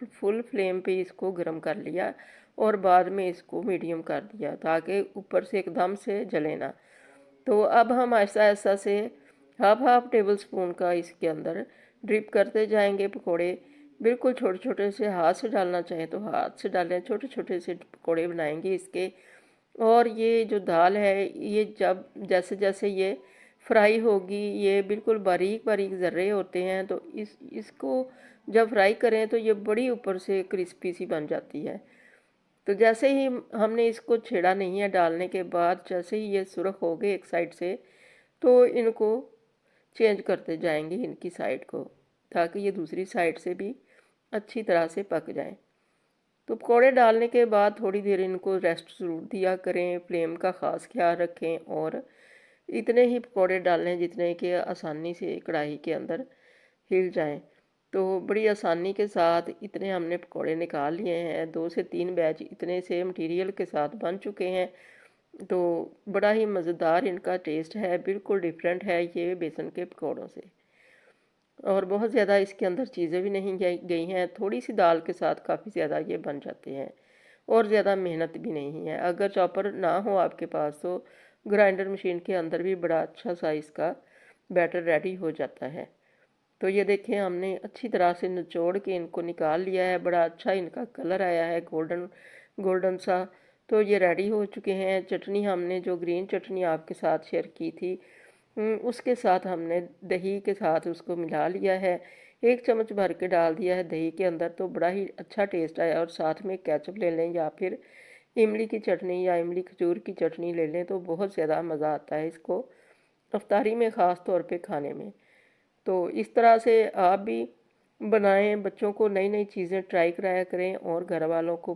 Full flame पे इसको गर्म कर लिया और बाद में इसको मीडियम कर दिया ताकि ऊपर से एकदम से जले ना। तो अब हम ऐसा ऐसा से हाफ हाफ टेबल स्पून का इसके अंदर ड्रिप करते जाएंगे पकोड़े। बिल्कुल छोटे छोटे से, हाथ से डालना चाहें तो हाथ से डालें, छोटे छोटे से पकोड़े बनाएंगे इसके। और ये जो दाल है ये जब जैसे जैसे ये फ्राई होगी, ये बिल्कुल बारीक बारीक ज़र्रे होते हैं, तो इसको जब फ्राई करें तो ये बड़ी ऊपर से क्रिस्पी सी बन जाती है। तो जैसे ही हमने इसको छेड़ा नहीं है डालने के बाद, जैसे ही ये सुरख हो गए एक साइड से, तो इनको चेंज करते जाएंगे इनकी साइड को, ताकि ये दूसरी साइड से भी अच्छी तरह से पक जाएं। तो पकौड़े डालने के बाद थोड़ी देर इनको रेस्ट ज़रूर दिया करें, फ्लेम का ख़ास ख्याल रखें और इतने ही पकौड़े डालें जितने कि आसानी से कढ़ाई के अंदर हिल जाएं। तो बड़ी आसानी के साथ इतने हमने पकौड़े निकाल लिए हैं, 2 से 3 बैच इतने से मटेरियल के साथ बन चुके हैं। तो बड़ा ही मज़ेदार इनका टेस्ट है, बिल्कुल डिफरेंट है ये बेसन के पकौड़ों से। और बहुत ज़्यादा इसके अंदर चीज़ें भी नहीं गई हैं, थोड़ी सी दाल के साथ काफ़ी ज़्यादा ये बन जाते हैं और ज़्यादा मेहनत भी नहीं है। अगर चॉपर ना हो आपके पास तो ग्राइंडर मशीन के अंदर भी बड़ा अच्छा सा इसका बैटर रेडी हो जाता है। तो ये देखें हमने अच्छी तरह से निचोड़ के इनको निकाल लिया है, बड़ा अच्छा इनका कलर आया है, गोल्डन गोल्डन सा। तो ये रेडी हो चुके हैं। चटनी हमने जो ग्रीन चटनी आपके साथ शेयर की थी, उसके साथ हमने दही के साथ उसको मिला लिया है। 1 चम्मच भर के डाल दिया है दही के अंदर, तो बड़ा ही अच्छा टेस्ट आया। और साथ में केचप ले लें या फिर इमली की चटनी या इमली खजूर की चटनी ले लें तो बहुत ज़्यादा मज़ा आता है इसको अफ्तारी में ख़ास तौर पे खाने में। तो इस तरह से आप भी बनाएं, बच्चों को नई नई चीज़ें ट्राई कराया करें और घर वालों को